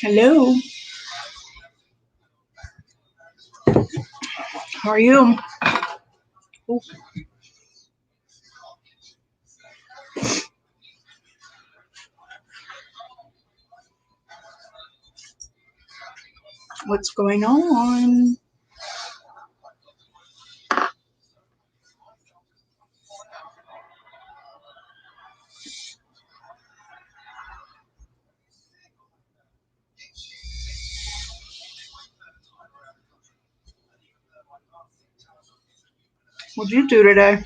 Hello. How are you? Oh. What's going on? What'd you do today?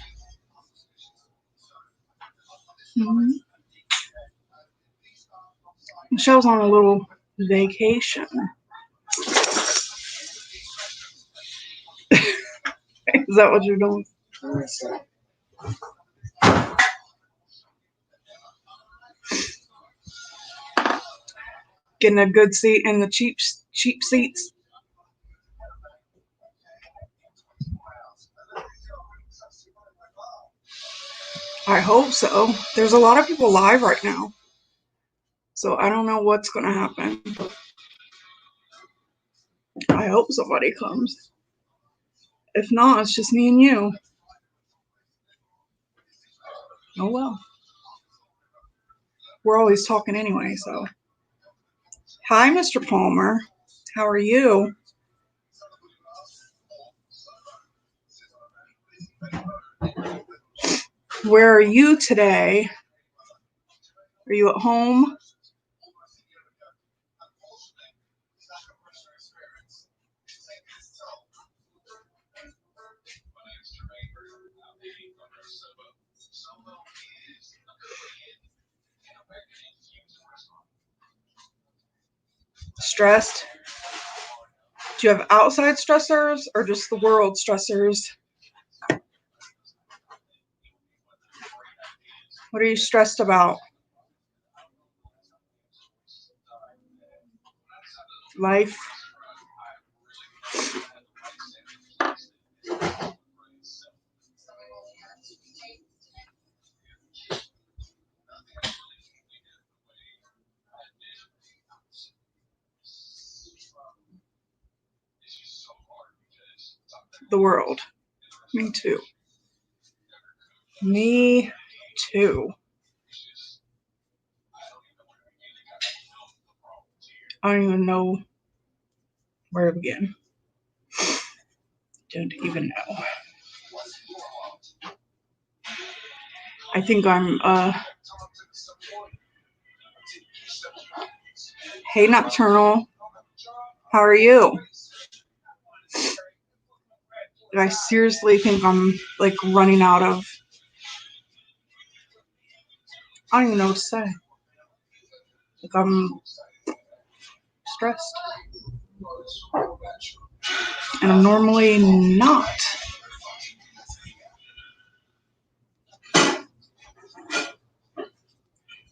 Mm-hmm. Michelle's on a little vacation. Is that what you're doing? Getting a good seat in the cheap seats. I hope so. There's a lot of people live right now, so I don't know what's gonna happen. I hope somebody comes. If not, it's just me and you. Oh well. We're always talking anyway, so. Hi, Mr. Palmer. How are you? Where are you today? Are you at home? Stressed? Do you have outside stressors or just the world stressors? What are you stressed about? Life? The world. Me too. Me too. I don't even know where to begin. Don't even know. I think I'm, hey, Nocturnal. How are you? I seriously think I'm, like, running out of, I don't even know what to say. Like, I'm stressed. And I'm normally not.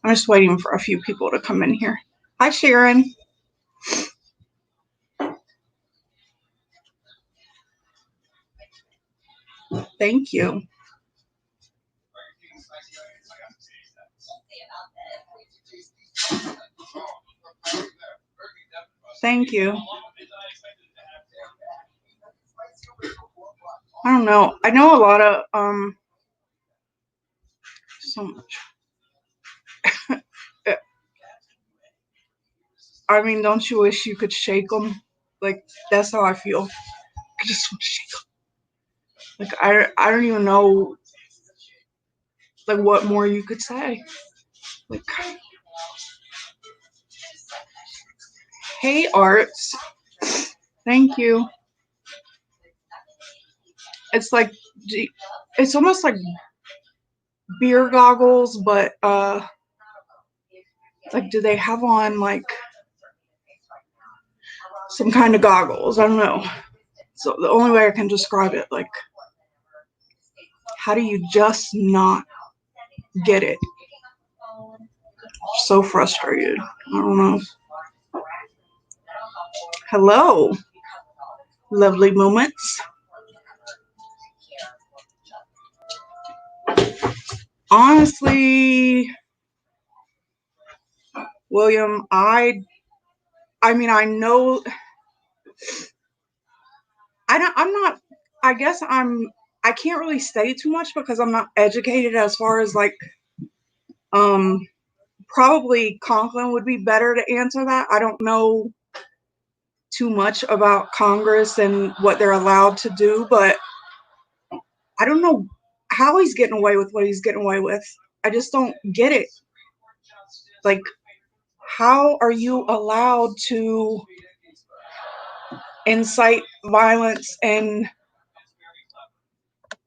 I'm just waiting for a few people to come in here. Hi, Sharon. Thank you. Thank you. I don't know. I know a lot of, so much. I mean, don't you wish you could shake them? Like, that's how I feel. I just want to shake them. Like, I don't even know, like, what more you could say. Like, Hey, Arts. Thank you. It's like, it's almost like beer goggles, but like, do they have on like some kind of goggles? I don't know. So the only way I can describe it, like, how do you just not get it? So frustrated. I don't know. Hello, lovely moments. Honestly, William, I mean, I know I'm not, I guess I can't really say too much because I'm not educated as far as like, um, probably Conklin would be better to answer that. I don't know too much about Congress and what they're allowed to do, but I don't know how he's getting away with what he's getting away with. I just don't get it. Like, how are you allowed to incite violence and,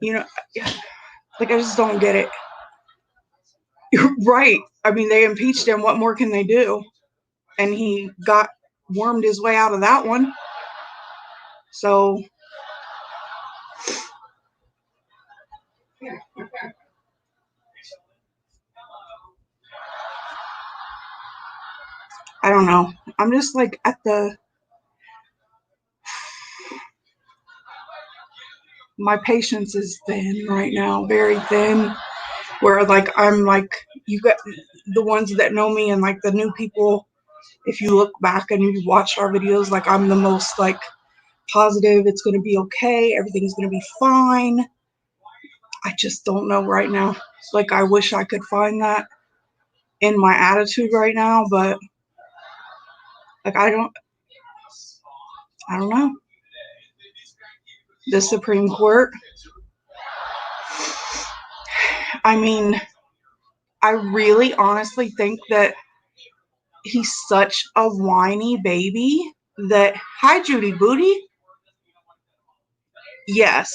you know, like, I just don't get it. You're right. I mean, they impeached him. What more can they do? And he got wormed his way out of that one. So I don't know. I'm just like my patience is thin right now, very thin. Where like I'm like, you got the ones that know me and like the new people, if you look back and you watch our videos, like I'm the most like positive, it's gonna be okay, everything's gonna be fine. I just don't know right now. Like I wish I could find that in my attitude right now, but like I don't know. The Supreme Court, I mean, I really honestly think that he's such a whiny baby that, hi Judy Booty. Yes.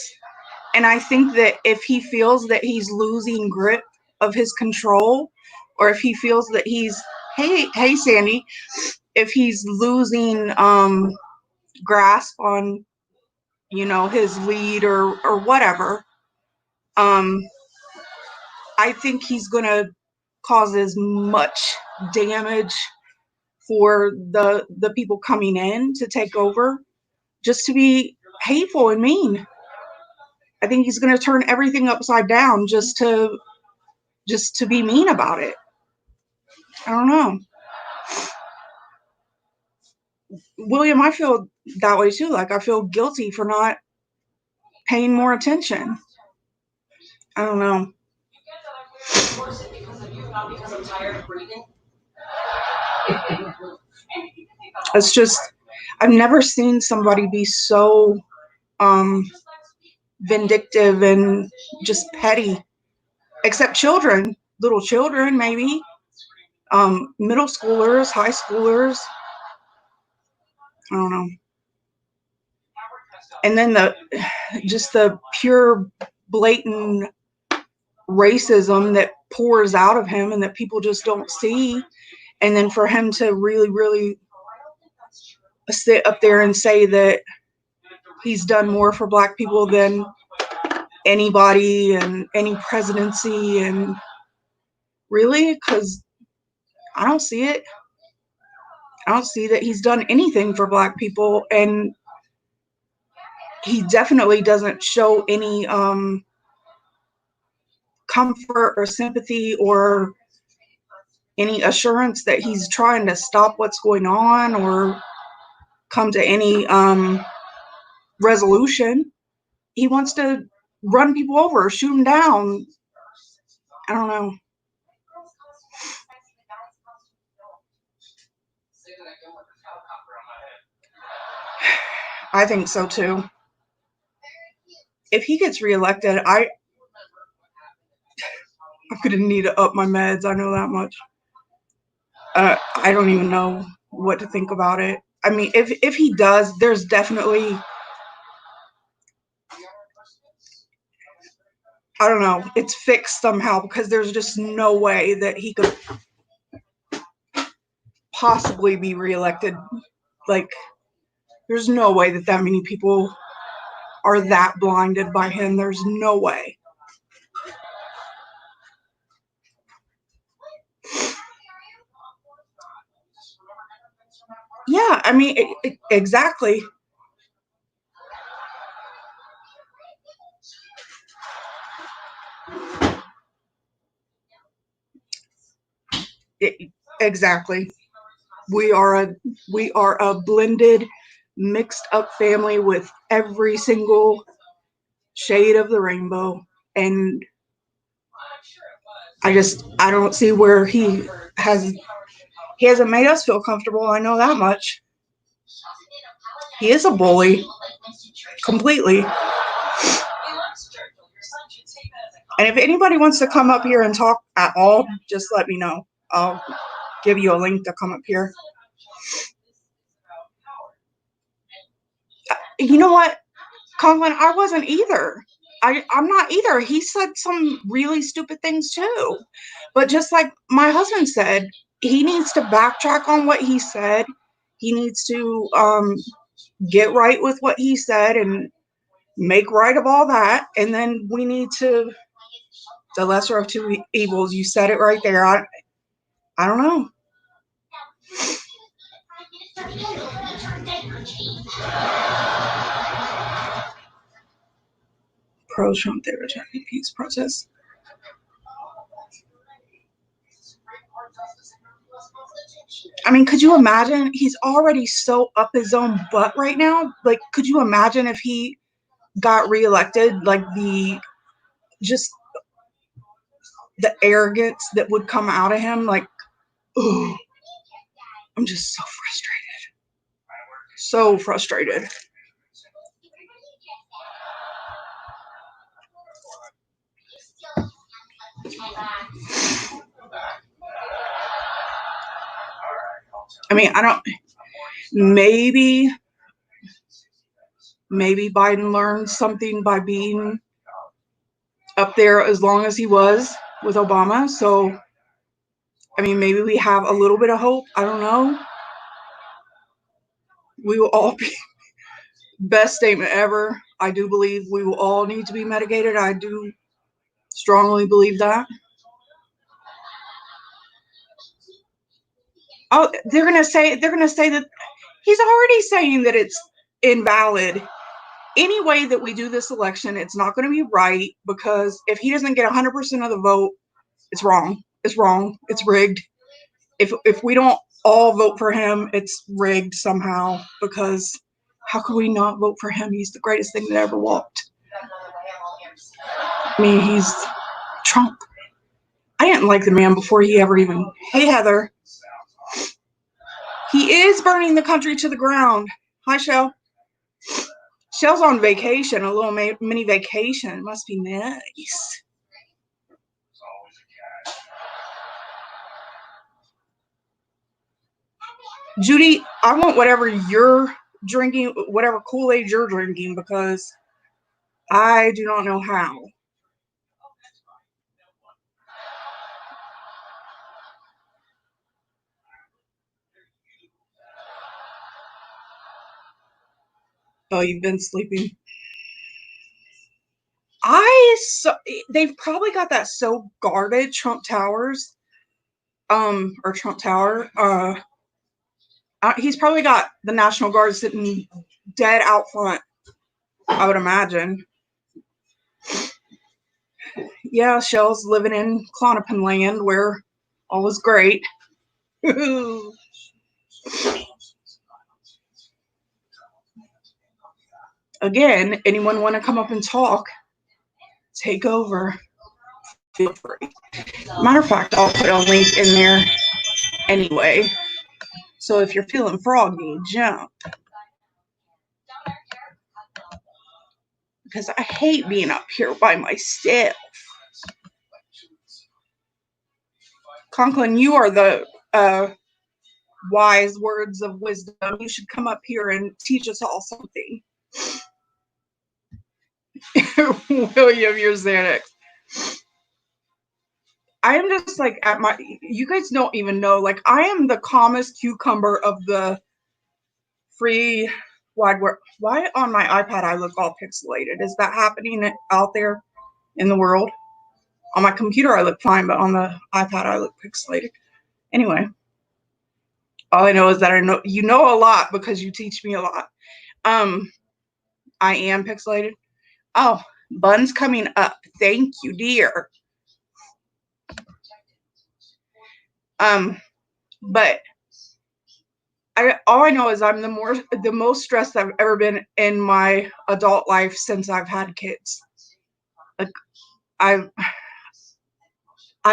And I think that if he feels that he's losing grip of his control, or if he feels that he's, hey Sandy, if he's losing grasp on, you know, his lead or whatever, I think he's gonna cause as much damage for the people coming in to take over, just to be hateful and mean. I think he's going to turn everything upside down just to be mean about it. I don't know. William, I feel that way too. Like I feel guilty for not paying more attention. I don't know. It's just I've never seen somebody be so vindictive and just petty, except children, little children maybe, middle schoolers, high schoolers. I don't know. And then the pure blatant racism that pours out of him and that people just don't see. And then for him to really, really sit up there and say that he's done more for Black people than anybody and any presidency, and really, because I don't see it. I don't see that he's done anything for Black people, and he definitely doesn't show any comfort or sympathy or any assurance that he's trying to stop what's going on or come to any resolution. He wants to run people over, shoot them down. I don't know. I think so too. If he gets reelected, I'm gonna need to up my meds. I know that much. I don't even know what to think about it. I mean, if he does, there's definitely, I don't know, it's fixed somehow, because there's just no way that he could possibly be reelected. Like, there's no way that that many people are that blinded by him. There's no way. Yeah, I mean, exactly. Exactly. We are a blended, mixed up family with every single shade of the rainbow, and I don't see where has he hasn't made us feel comfortable. I know that much. He is a bully, completely. And if anybody wants to come up here and talk at all, just let me know. I'll give you a link to come up here. You know what, Conklin? I wasn't either. I'm not either. He said some really stupid things too. But just like my husband said, he needs to backtrack on what he said. He needs to get right with what he said and make right of all that. And then we need to, the lesser of two evils. You said it right there. I don't know. Pro-Trump, they reject the peace process. I mean, could you imagine? He's already so up his own butt right now. Like, could you imagine if he got reelected? Like, just the arrogance that would come out of him. Like, oh, I'm just so frustrated. So frustrated. I mean, I don't. Maybe Biden learned something by being up there as long as he was with Obama. So, I mean, maybe we have a little bit of hope. I don't know. We will all be, best statement ever. I do believe we will all need to be medicated. I do strongly believe that. Oh, they're gonna say that he's already saying that it's invalid. Any way that we do this election, it's not going to be right, because if he doesn't get 100% of the vote, it's wrong. It's wrong. It's rigged. If we don't all vote for him, it's rigged somehow, because how could we not vote for him? He's the greatest thing that ever walked. I mean, he's Trump. I didn't like the man before he ever even. Hey, Heather. He is burning the country to the ground. Hi, Shell. Shell's on vacation, a little mini vacation. It must be nice. Judy, I want whatever you're drinking, whatever Kool-Aid you're drinking, because I do not know how. Oh, you've been sleeping. They've probably got that so guarded, Trump Towers, or Trump Tower. He's probably got the National Guard sitting dead out front, I would imagine. Yeah, Shell's living in Clonopin land, where all is great. Again, anyone want to come up and talk? Take over. Feel free. Matter of fact, I'll put a link in there anyway. So if you're feeling froggy, jump. Because I hate being up here by myself. Conklin, you are the wise words of wisdom. You should come up here and teach us all something. William, you're Xanax. I am just like you guys don't even know, like I am the calmest cucumber of the free wide world. Why on my iPad I look all pixelated? Is that happening out there in the world? On my computer I look fine, but on the iPad I look pixelated. Anyway, all I know is that I know you know a lot because you teach me a lot. I am pixelated. Oh, Bun's coming up. Thank you, dear. But all I know is I'm the most stressed I've ever been in my adult life since I've had kids. Like I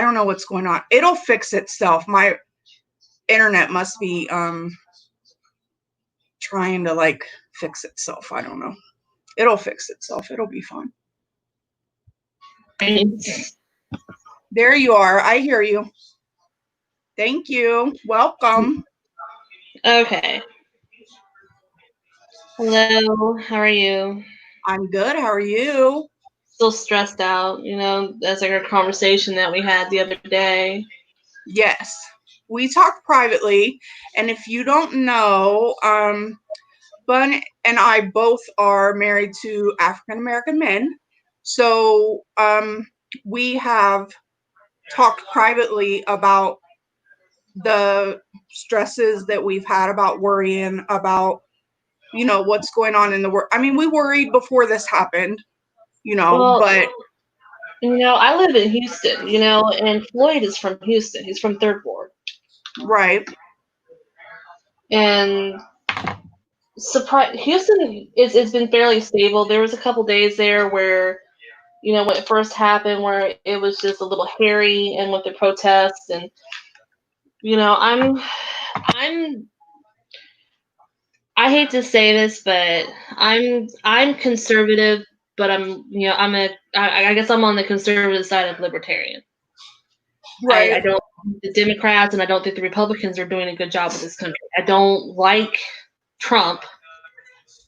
don't know what's going on. It'll fix itself. My internet must be trying to like fix itself. I don't know. It'll fix itself. It'll be fine. There you are. I hear you. Thank you. Welcome. Okay. Hello, how are you? I'm good. How are you? Still stressed out, that's like our conversation that we had the other day. Yes. We talked privately, and if you don't know, Bun and I both are married to African American men. So we have talked privately about the stresses that we've had, about worrying about, what's going on in the world. I mean, we worried before this happened, but. I live in Houston, and Floyd is from Houston. He's from Third Ward. Right. And Houston it's been fairly stable. There was a couple days there where, when it first happened, where it was just a little hairy and with the protests, and I hate to say this, but I'm conservative, but I guess I'm on the conservative side of libertarian. Right. I don't think the Democrats and I don't think the Republicans are doing a good job with this country. I don't like Trump.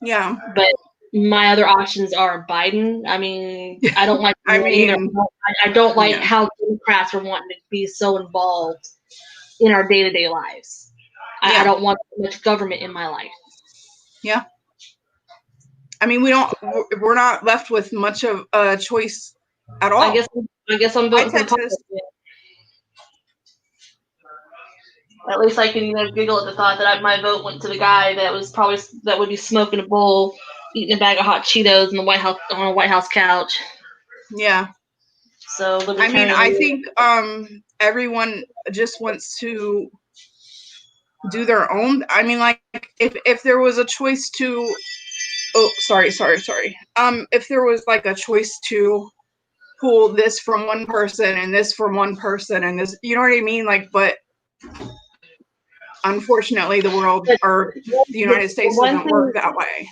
Yeah. But my other options are Biden. I mean, I don't like either. I don't like how Democrats are wanting to be so involved in our day-to-day lives. I don't want much government in my life. Yeah. I mean, we're not left with much of a choice at all. I guess I'm voting for Republican. At least I can giggle at the thought that my vote went to the guy that would be smoking a bowl, eating a bag of hot Cheetos in the White House on a White House couch. Yeah. So I mean, I think everyone just wants to do their own. I mean, like if there was a choice to, sorry. If there was like a choice to pull this from one person and this from one person and this, you know what I mean? Like, but unfortunately, the world or the United States doesn't work that way.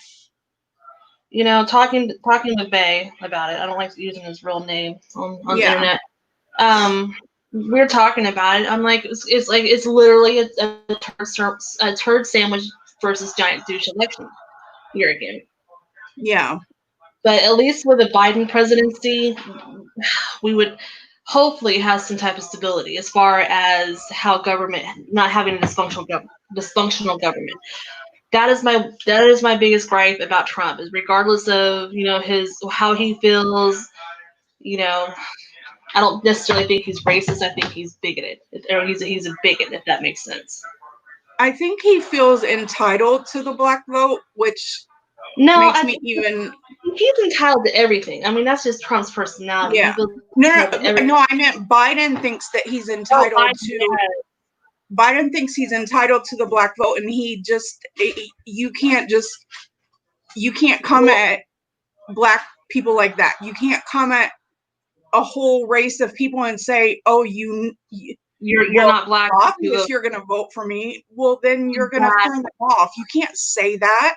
Talking with Bay about it. I don't like using his real name on the internet. We're talking about it. I'm like, it's literally a turd sandwich versus giant douche election here again. Yeah. But at least with a Biden presidency, we would hopefully have some type of stability as far as how government not having a dysfunctional government. That is my biggest gripe about Trump, is regardless of how he feels, I don't necessarily think he's racist. I think he's bigoted, or he's a bigot, if that makes sense. I think he feels entitled to the black vote, which makes me even. He's entitled to everything. I mean, that's just Trump's personality. Yeah. No, I meant Biden thinks that he's entitled to. Biden thinks he's entitled to the black vote, and you can't come at black people like that. You can't come at a whole race of people and say, "Oh, you're not black. Obvious, you're going to vote for me." Well, then you're going to turn them off. You can't say that.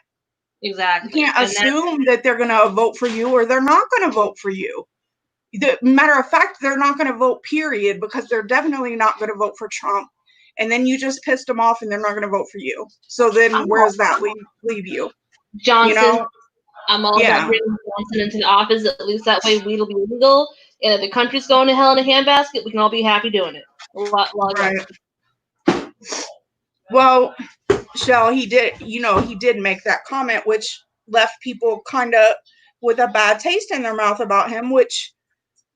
Exactly. You can't assume that they're going to vote for you or they're not going to vote for you. The matter of fact, they're not going to vote, period, because they're definitely not going to vote for Trump. and then you just pissed them off, and they're not going to vote for you. So then, where does that leave you? Johnson. You know? I'm all Yeah. about bringing Johnson into the office. At least that way weed will be legal. And if the country's going to hell in a handbasket, we can all be happy doing it. Right. Well, Shell, he did make that comment, which left people kind of with a bad taste in their mouth about him, which,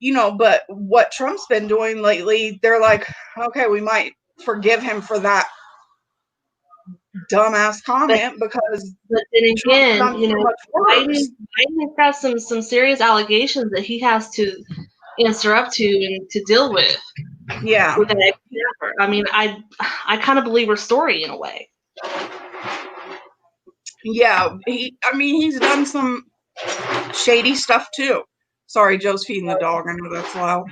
but what Trump's been doing lately, they're like, okay, we might forgive him for that dumbass comment because but then again, Biden has got some serious allegations that he has to answer up to and to deal with. Yeah. With an ex-staffer. I mean, I kind of believe her story in a way. Yeah, he's done some shady stuff too. Sorry, Joe's feeding the dog. I know that's loud.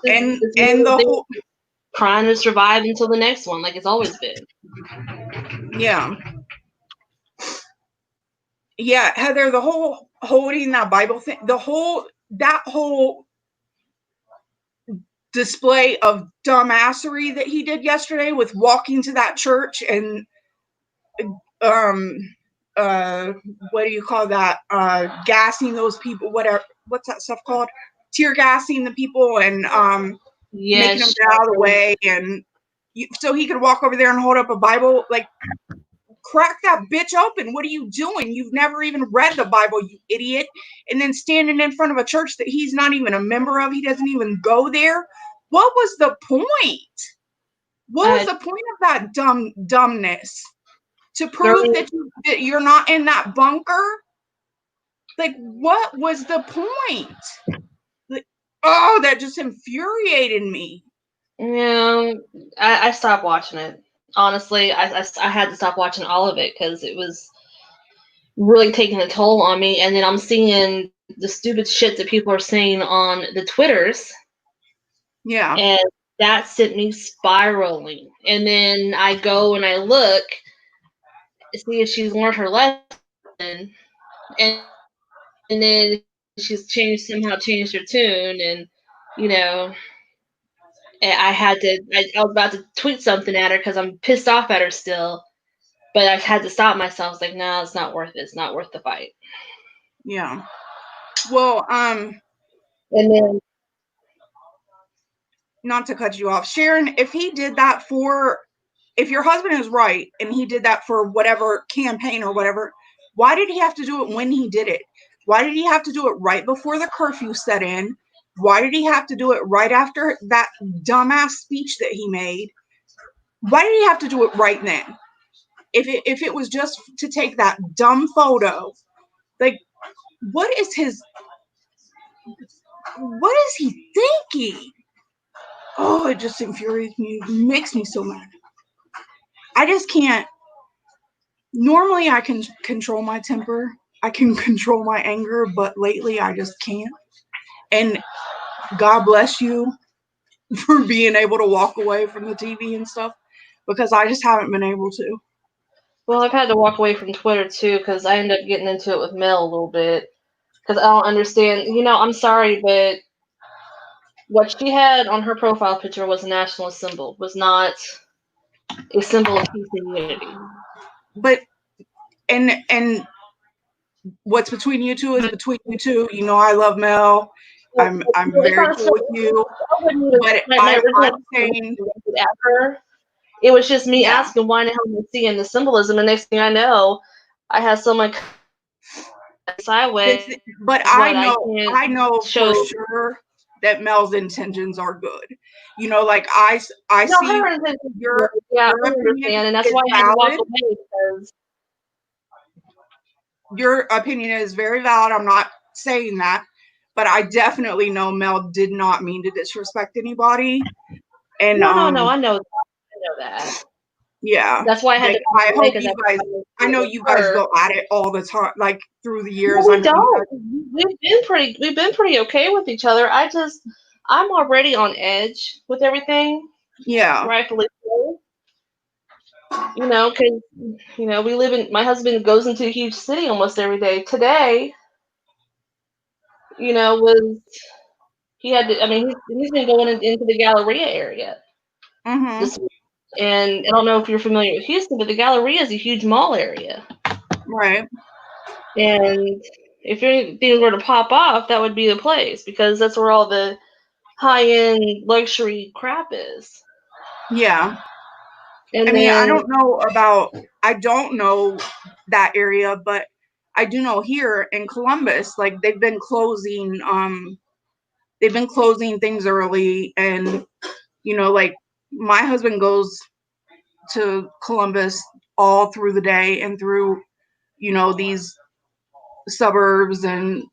And the whole trying to survive until the next one, like it's always been. Yeah. Yeah, Heather, the whole holding that Bible thing, that whole display of dumbassery that he did yesterday with walking to that church and what do you call that? Gassing those people, whatever. What's that stuff called? Tear gassing the people and making them get out of the way, and so he could walk over there and hold up a Bible. Like, crack that bitch open. What are you doing? You've never even read the Bible, you idiot. And then standing in front of a church that he's not even a member of. He doesn't even go there. What was the point? What was the point of that dumbness? To prove that you're not in that bunker? Like, what was the point? Like, oh, that just infuriated me. Yeah, I stopped watching it. Honestly, I had to stop watching all of it because it was really taking a toll on me. And then I'm seeing the stupid shit that people are saying on the Twitters. Yeah. And that sent me spiraling. And then I go and I look, see if she's learned her lesson. And then she's somehow changed her tune. And, I was about to tweet something at her because I'm pissed off at her still. But I had to stop myself. Like, no, it's not worth it. It's not worth the fight. Yeah. Well, and then, not to cut you off, Sharon, if he did that if your husband is right and he did that for whatever campaign or whatever, why did he have to do it when he did it? Why did he have to do it right before the curfew set in? Why did he have to do it right after that dumbass speech that he made? Why did he have to do it right then? If it was just to take that dumb photo, like, what is he thinking? Oh, it just infuriates me. It makes me so mad. I just can't. Normally, I can control my temper. I can control my anger, but lately I just can't. And God bless you for being able to walk away from the TV and stuff, because I just haven't been able to. Well, I've had to walk away from Twitter too because I ended up getting into it with Mel a little bit because I don't understand. I'm sorry, but what she had on her profile picture was a nationalist symbol, was not a symbol of peace and unity. But and what's between you two is between you two. I love Mel. I'm very cool with you. But I'm saying at her. It was just me asking why the hell am I seeing the symbolism, and next thing I know, I had someone sideways. But I know for sure that Mel's intentions are good. Like I see your opinion, and that's why I had to walk away because your opinion is very valid. I'm not saying that, but I definitely know Mel did not mean to disrespect anybody. And no, I know that. Yeah, that's why I had to. I hope you guys. I know you guys go at it all the time, like through the years. No, we don't. We've been pretty okay with each other. I'm already on edge with everything. Yeah, rightfully so. Because we live in. My husband goes into a huge city almost every day. Today, was he had to? I mean, he's been going into the Galleria area. Mhm. this week. And I don't know if you're familiar with Houston, but the Galleria is a huge mall area. Right. And if anything were to pop off, that would be the place because that's where all the high-end luxury crap is. Yeah. And I mean, then I don't know that area, but I do know here in Columbus, like they've been closing things early, and like my husband goes to Columbus all through the day and through these suburbs and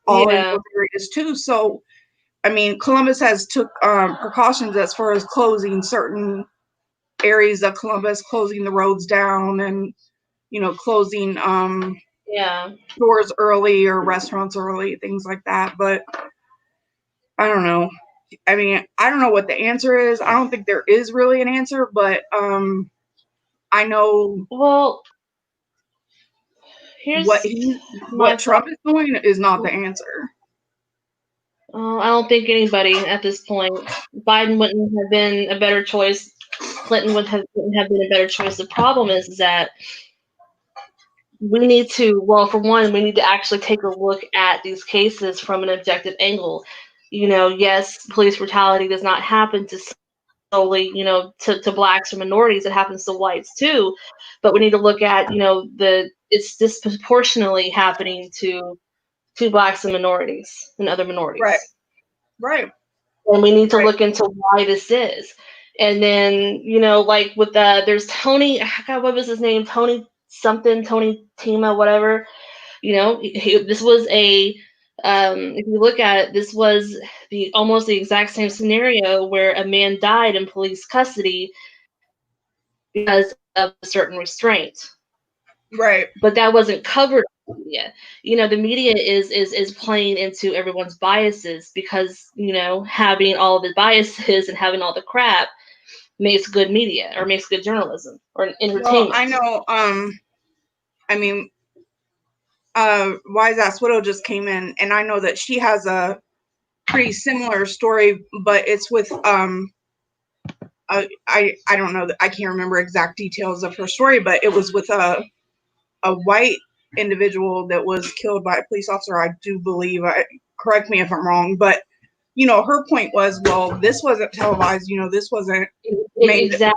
all in yeah, those areas too. So I mean, Columbus has took precautions as far as closing certain areas of Columbus, closing the roads down, and closing yeah. stores early or restaurants early, things like that. But I don't know. I mean, I don't know what the answer is. I don't think there is really an answer, but I know Well, here's what my thought. Trump is doing is not the answer. I don't think anybody at this point. Biden wouldn't have been a better choice. Clinton wouldn't have been a better choice. The problem is that we need to, well, for one, we need to actually take a look at these cases from an objective angle. Yes, police brutality does not happen to solely, to blacks or minorities. It happens to whites too. But we need to look at, it's disproportionately happening to blacks and minorities and other Right, minorities. right, And we need to right. look into why this is. And then, like with there's Tony, God, what was his name? Tony something, Tony Tima, whatever. This was if you look at it, this was almost the exact same scenario where a man died in police custody because of a certain restraint. Right. But that wasn't covered in the media. The media is playing into everyone's biases because, having all the biases and having all the crap makes good media or makes good journalism or Well, I entertainment. know. I mean, Wise Ass Widow just came in, and I know that she has a pretty similar story, but it's with I don't know, I can't remember exact details of her story, but it was with a white individual that was killed by a police officer. I do believe. Correct me if I'm wrong, but her point was, well, this wasn't televised. This wasn't made. Exactly.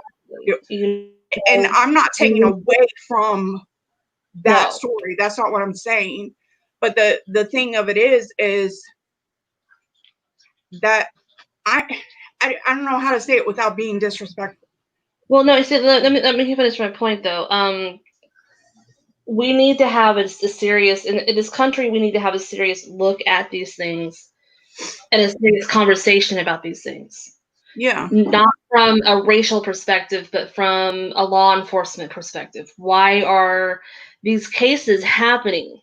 And I'm not taking away from that No. story. That's not what I'm saying. But the thing of it is that I don't know how to say it without being disrespectful. Well, no. See, let me finish my point though. We need to have a serious in this country. We need to have a serious look at these things and a serious conversation about these things. Yeah. Not from a racial perspective, but from a law enforcement perspective. Why are these cases happening?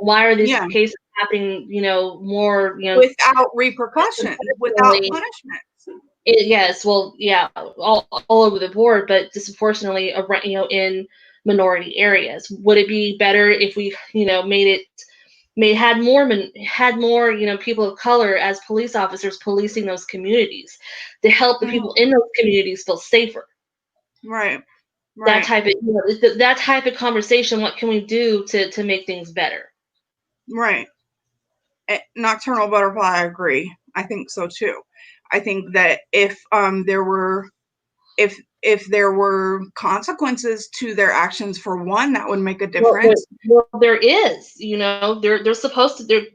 Why are these cases happening? More without repercussion, without punishment. Yes, well, yeah, all over the board, but disproportionately around, in minority areas. Would it be better if we, had more, people of color as police officers policing those communities to help the people in those communities feel safer? Right. That type of that type of conversation. What can we do to make things better? Right. Nocturnal Butterfly, I agree. I think so too. I think that if there were consequences to their actions, for one, that would make a difference. Well, there is. They're supposed to.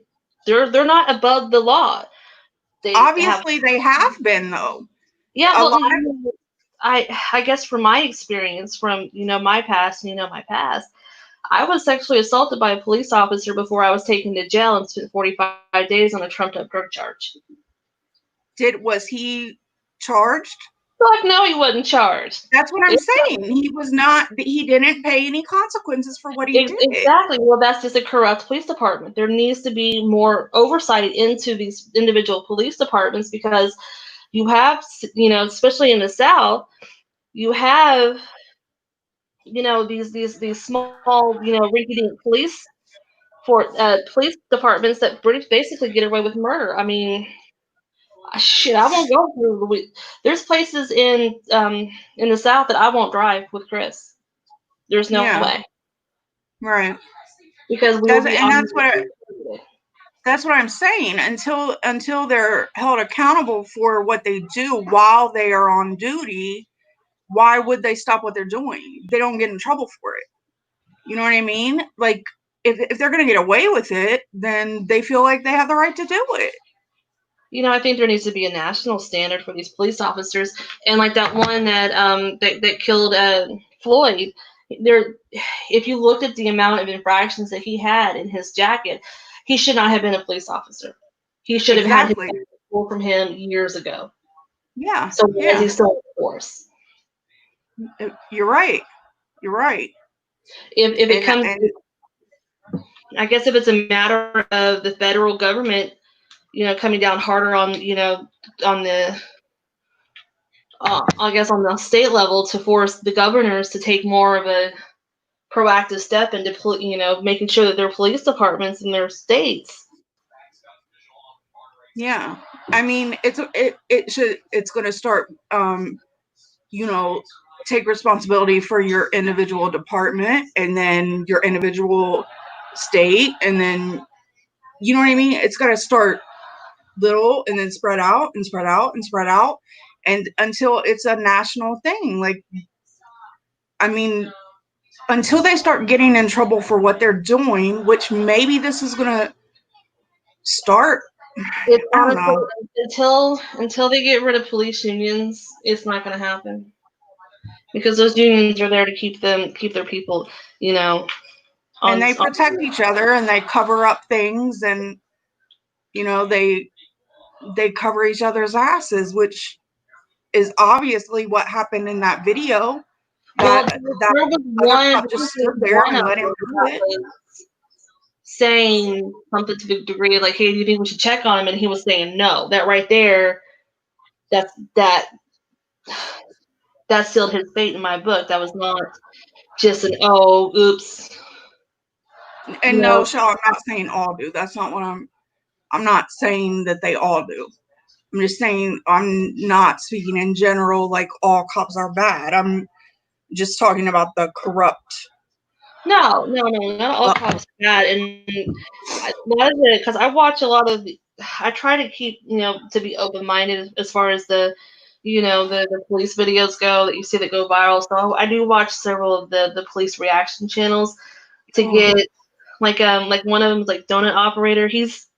They're not above the law. They have been though. Yeah. Well, I guess from my experience, from my past, I was sexually assaulted by a police officer before I was taken to jail and spent 45 days on a trumped-up drug charge. Was he charged? Fuck no, he wasn't charged. That's what I'm saying. He was not. He didn't pay any consequences for what he did. Exactly. Well, that's just a corrupt police department. There needs to be more oversight into these individual police departments because you have, especially in the South, you have, these small, rinky-dink police departments that basically get away with murder. I mean, shit, I won't go through There's places in the South that I won't drive with Chris. There's no Yeah. way. Right. Because we That's, will be and that's what I'm saying. Until they're held accountable for what they do while they are on duty, why would they stop what they're doing? They don't get in trouble for it. You know what I mean? Like, if they're going to get away with it, then they feel like they have the right to do it. You know, I think there needs to be a national standard for these police officers, and like that one that that killed Floyd. There, if you looked at the amount of infractions that he had in his jacket, he should not have been a police officer. He should have had his pulled from him years ago. Yeah. So why is he still in the force? You're right. You're right. If it comes, I guess if it's a matter of the federal government, you know, coming down harder on, you know, on the, I guess on the state level to force the governors to take more of a proactive step into, you know, making sure that their police departments in their states. Yeah, I mean, it's going to start, you know, take responsibility for your individual department and then your individual state, and then, you know what I mean? It's got to start little and then spread out and spread out and spread out, and until it's a national thing. Like, I mean, until they start getting in trouble for what they're doing, which maybe this is going to start. It's honestly, until they get rid of police unions, it's not going to happen, because those unions are there to keep their people, you know, and they protect each other and they cover up things, and, you know, they cover each other's asses, which is obviously what happened in that video. Well, there was one just stood there and let him do it, saying something to the degree like, "Hey, do you think we should check on him?" And he was saying no. That right there, that sealed his fate in my book. That was not just an oops. And no, Shell, I'm not saying all do. That's not what I'm not saying that they all do. I'm just saying, I'm not speaking in general like all cops are bad. I'm just talking about the corrupt. No, not all cops are bad. And a lot of it, because I watch a lot of, I try to keep, you know, to be open-minded as far as the, you know, the police videos go that you see that go viral. So I do watch several of the police reaction channels to get, like one of them is like Donut Operator. He's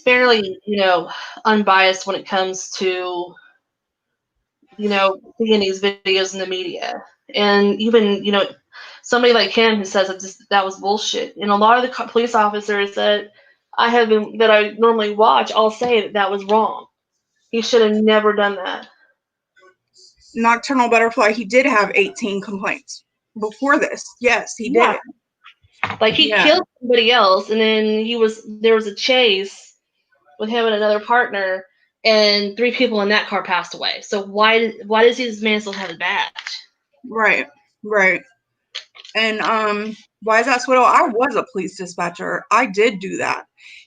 fairly, you know, unbiased when it comes to, you know, seeing these videos in the media. And even, you know, somebody like him who says that was bullshit. And a lot of the police officers that I normally watch all say that was wrong. He should have never done that. Nocturnal Butterfly, he did have 18 complaints before this. Yes, he did. Like, he killed somebody else, and then there was a chase with him and another partner, and 3 people in that car passed away. So why does this man still have a badge? Right. And why is that, Swiddle? I was a police dispatcher. I did do that.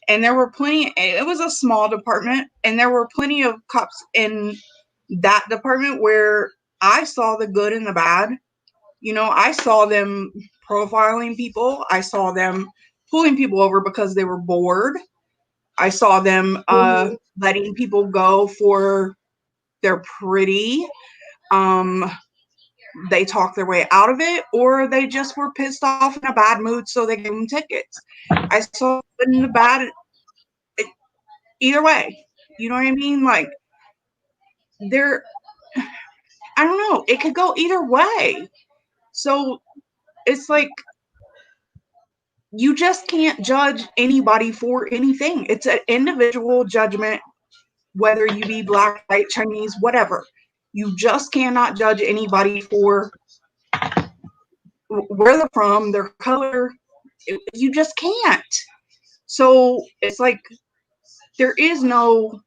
And there were plenty, it was a small department, and there were plenty of cops in that department where I saw the good and the bad. You know, I saw them profiling people. I saw them pulling people over because they were bored. I saw them letting people go for they're pretty. They talked their way out of it, or they just were pissed off in a bad mood, so they gave them tickets. I saw it in the bad. Either way, you know what I mean? Like, I don't know. It could go either way. So it's like, you just can't judge anybody for anything. It's an individual judgment, whether you be black, white, Chinese, whatever. You just cannot judge anybody for where they're from, their color. You just can't. So it's like, there is no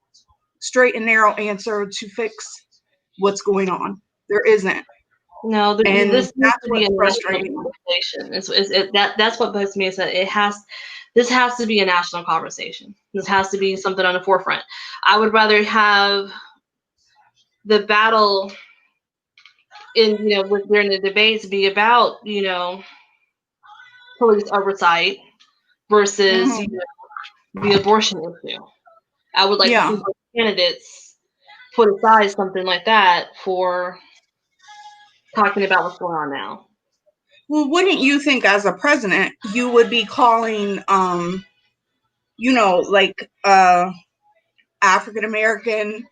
straight and narrow answer to fix what's going on. There isn't. No, and this that's what's frustrating. That's what bugs me, is that this has to be a national conversation. This has to be something on the forefront. I would rather have the battle in during the debates be about police oversight versus Mhm. the abortion issue. I would like to Yeah. see both candidates put aside something like that for talking about what's going on now. Well, wouldn't you think as a president you would be calling like African American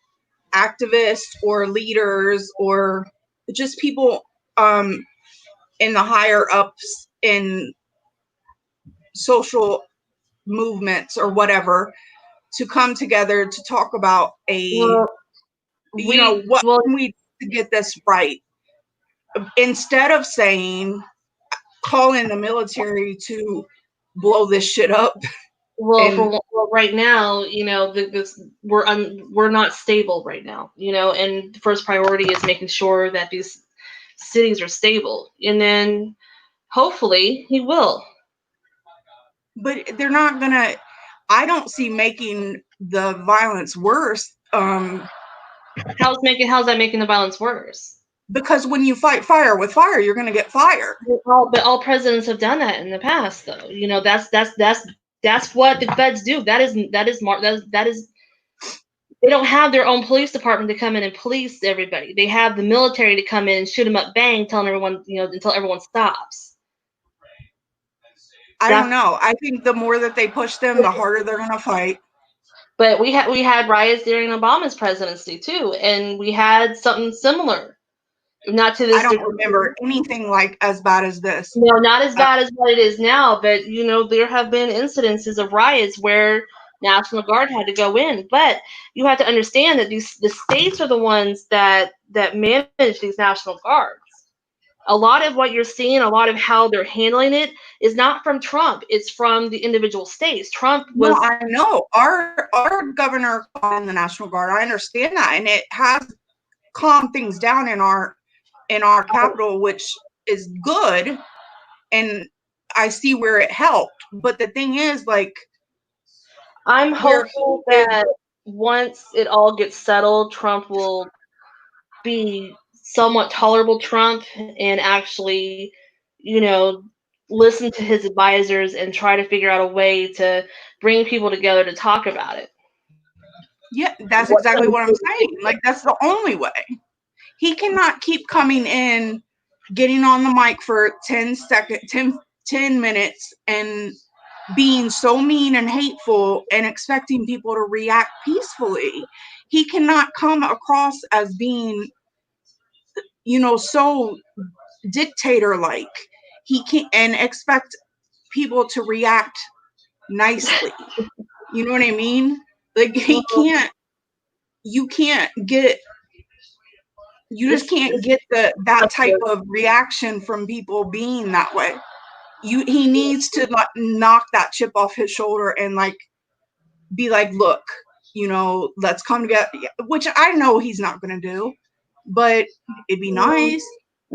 activists or leaders or just people in the higher ups in social movements or whatever to come together to talk about Well, what can we do to get this right, instead of saying calling the military to blow this shit up. Well, right now, we're not stable right now, and the first priority is making sure that these cities are stable, and then hopefully he will. But they're not gonna. I don't see making the violence worse. How's that making the violence worse? Because when you fight fire with fire, you're gonna get fire. But all presidents have done that in the past, though. That's what the feds do. That is they don't have their own police department to come in and police everybody. They have the military to come in and shoot them up, bang, telling everyone, until everyone stops. I don't know. I think the more that they push them, the harder they're gonna fight. But we had riots during Obama's presidency too, and we had something similar. Not to this. I don't remember anything like as bad as this. No, not as bad as what it is now, but there have been incidences of riots where National Guard had to go in. But you have to understand that the states are the ones that manage these National Guards. A lot of what you're seeing, a lot of how they're handling it is not from Trump. It's from the individual states. Trump was. No, I know. Our governor called the National Guard. I understand that, and it has calmed things down in our capital, which is good. And I see where it helped. But the thing is, like, I'm hopeful that once it all gets settled, Trump will be somewhat tolerable Trump and actually, listen to his advisors and try to figure out a way to bring people together to talk about it. Yeah, that's exactly what I'm saying. Like, that's the only way. He cannot keep coming in, getting on the mic for 10 minutes and being so mean and hateful and expecting people to react peacefully. He cannot come across as being, so dictator-like. He can't and expect people to react nicely. You know what I mean? Like, you just can't get that type of reaction from people being that way. He needs to knock that chip off his shoulder and be like, look, let's come together, which I know he's not going to do, but it'd be nice.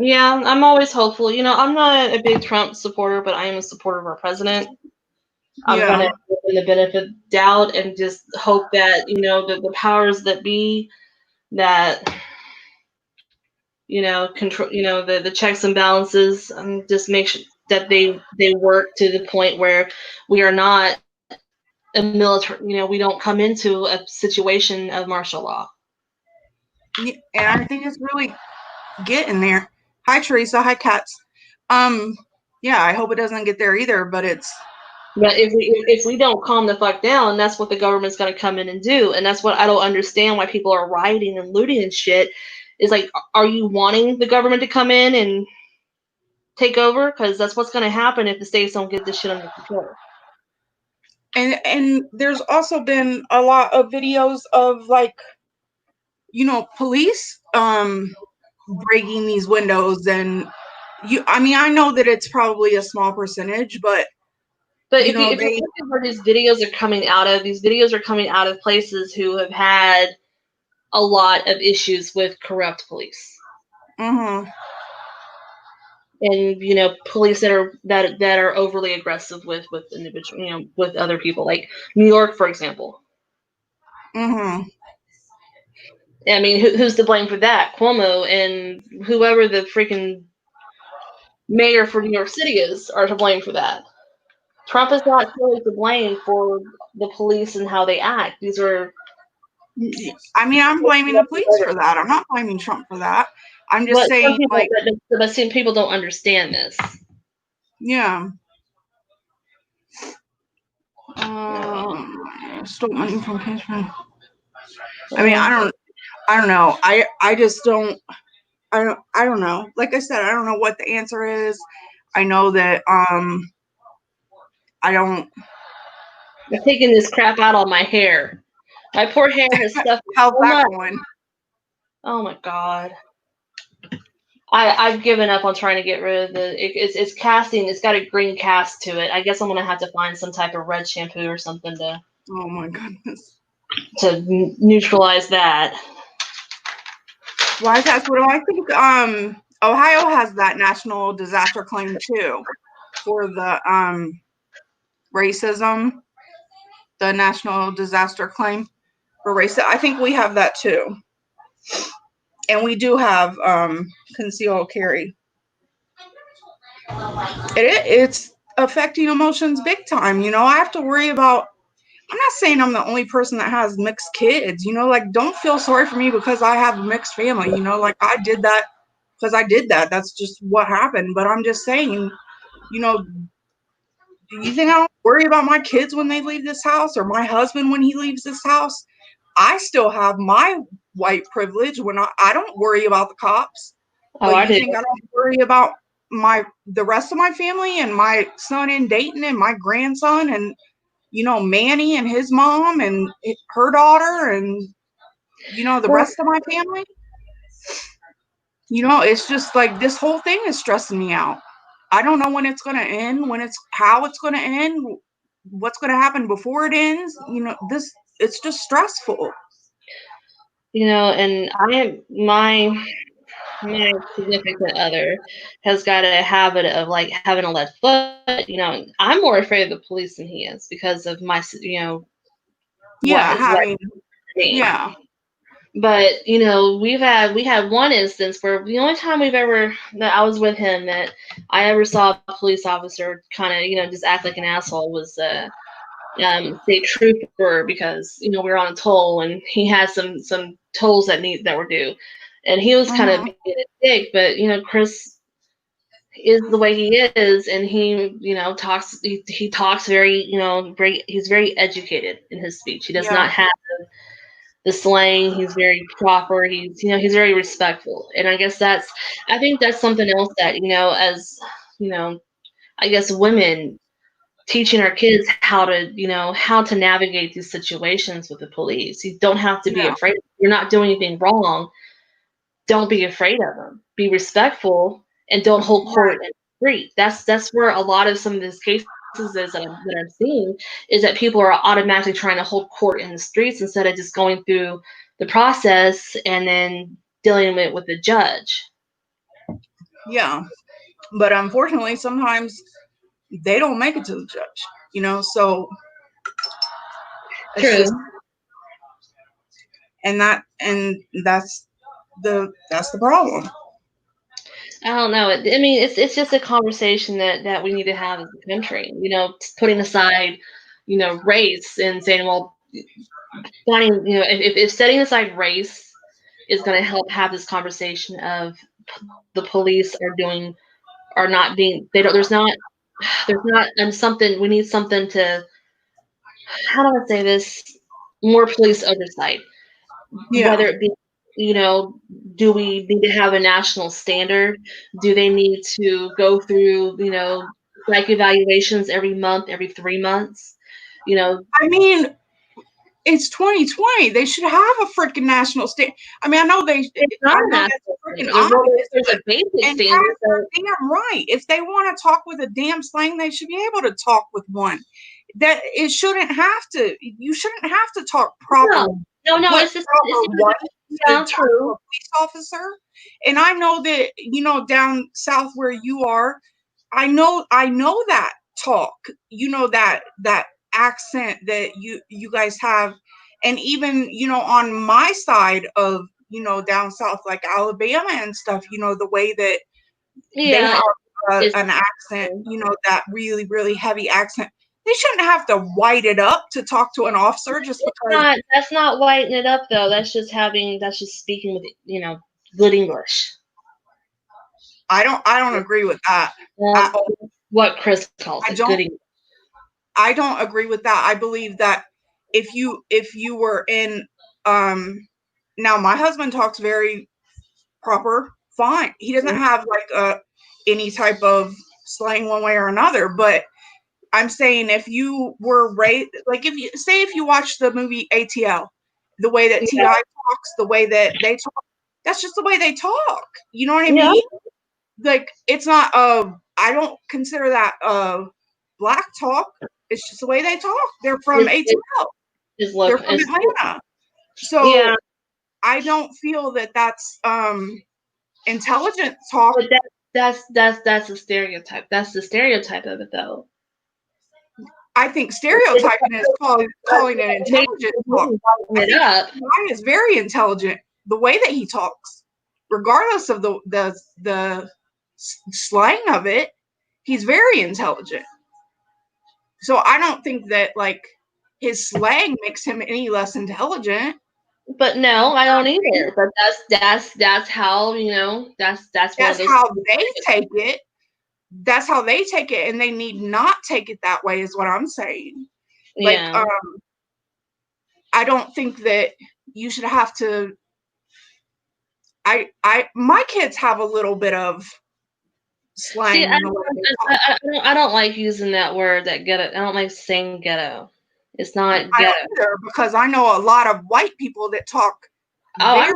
Yeah, I'm always hopeful. I'm not a big Trump supporter, but I am a supporter of our president. I'm going to give him the benefit of doubt and just hope that, the powers that be that, control, the checks and balances, just make sure that they work to the point where we are not a military, we don't come into a situation of martial law. Yeah, and I think it's really getting there. Hi, Teresa. Hi, Cats. Yeah, I hope it doesn't get there either, but it's. But if we don't calm the fuck down, that's what the government's going to come in and do, and that's what I don't understand why people are rioting and looting and shit. Is like, are you wanting the government to come in and take over? Because that's what's going to happen if the states don't get this shit under control. And there's also been a lot of videos of police breaking these windows, and I know that it's probably a small percentage, but if you look at where these videos are coming out of places who have had a lot of issues with corrupt police. Mm-hmm. And police that are overly aggressive with individual, with other people, like New York, for example. Mm-hmm. I mean, who's to blame for that? Cuomo and whoever the freaking mayor for New York City are to blame for that. Trump is not really to blame for the police and how they act. These are. I mean, I'm blaming the police for that. I'm not blaming Trump for that. I'm just But saying, like, some people don't understand this. yeah. Stole money from cash. I mean, I don't know. I just don't. I don't know. Like I said, I don't know what the answer is. I know that I don't. I'm taking this crap out on my hair. My poor hair has stuff. How's that going? Oh my god. I've given up on trying to get rid of it's casting. It's got a green cast to it. I guess I'm gonna have to find some type of red shampoo or something to. Oh my goodness. To neutralize that. Why is that? So do I think Ohio has that national disaster claim too for the racism, the national disaster claim for racism. I think we have that too. And we do have concealed carry. It's affecting emotions big time. You know, I have to worry about. I'm not saying I'm the only person that has mixed kids. You know, like don't feel sorry for me because I have a mixed family. You know, like I did that because I did that. That's just what happened. But I'm just saying, you know, do you think I don't worry about my kids when they leave this house or my husband when he leaves this house? I still have my white privilege when I don't worry about the cops. Oh, But you think I don't worry about the rest of my family and my son in Dayton and my grandson and you know Manny and his mom and her daughter and you know the rest of my family? You know, it's just like this whole thing is stressing me out. I don't know when it's going to end, how it's going to end, what's going to happen before it ends. You know, it's just stressful. You know, and my significant other has got a habit of like having a lead foot. You know, I'm more afraid of the police than he is because of my, you know, yeah. But you know, we had one instance where the only time that I was with him that I ever saw a police officer kind of, you know, just act like an asshole was state trooper, because you know we were on a toll and he had some tolls that were due, and he was kind of being a dick. But you know, Chris is the way he is, and he, you know, he talks very, you know, he's very educated in his speech. He does not have the slang. He's very proper. He's, you know, he's very respectful. And I think that's something else that, you know, as, you know, I guess women teaching our kids how to navigate these situations with the police. You don't have to be afraid. You're not doing anything wrong. Don't be afraid of them. Be respectful and don't hold court in the street. That's where a lot of some of these cases that I'm seeing is that people are automatically trying to hold court in the streets instead of just going through the process and then dealing with the judge. Yeah. But unfortunately, sometimes they don't make it to the judge, you know, so True. And that's the problem. I don't know. I mean, it's just a conversation that we need to have as a country. You know, putting aside, you know, race and saying, well, finding, you know, if setting aside race is going to help have this conversation of the police are not being, they don't, there's not something, we need something to, how do I say this, more police oversight. Whether it be, you know, do we need to have a national standard? Do they need to go through, you know, psych evaluations every month, every 3 months? You know, I mean, it's 2020. They should have a freaking national standard. I mean, I know it's not a national standard. There's a basic standard. Damn right. If they want to talk with a damn slang, they should be able to talk with one. That it shouldn't have to. You shouldn't have to talk proper. No, it's just true. A police officer, and I know that, you know, down south where you are, I know that talk. You know that accent that you guys have, And even, on my side of, down south, like Alabama and stuff, the way that they Yeah, have it's an accent, that really, really heavy accent. They shouldn't have to white it up to talk to an officer just because. that's not whiting it up though. That's just speaking with good English. I don't agree with that at all. What Chris calls I it, good don't. English. I don't agree with that. I believe that if you were in, now my husband talks very proper, fine. He doesn't have like any type of slang one way or another, but I'm saying if you were raised, like if you watch the movie ATL, the way that T.I. talks, the way that they talk, that's just the way they talk. You know what I mean? Like it's not I don't consider that black talk. It's just the way they talk. They're from ATL. They're from Atlanta. So yeah, I don't feel that that's intelligent talk. But that's a stereotype. That's the stereotype of it though. I think stereotyping is calling it intelligent talk. I think Ryan is very intelligent. The way that he talks, regardless of the slang of it, he's very intelligent. So I don't think that like his slang makes him any less intelligent. But no, I don't either. But that's how that's how they take it. That's how they take it, and they need not take it that way. Is what I'm saying. Like, I don't think that you should have to. My kids have a little bit of slang. See, I don't like using that word, that ghetto. I don't like saying ghetto. It's not ghetto. I don't either, because I know a lot of white people that talk. I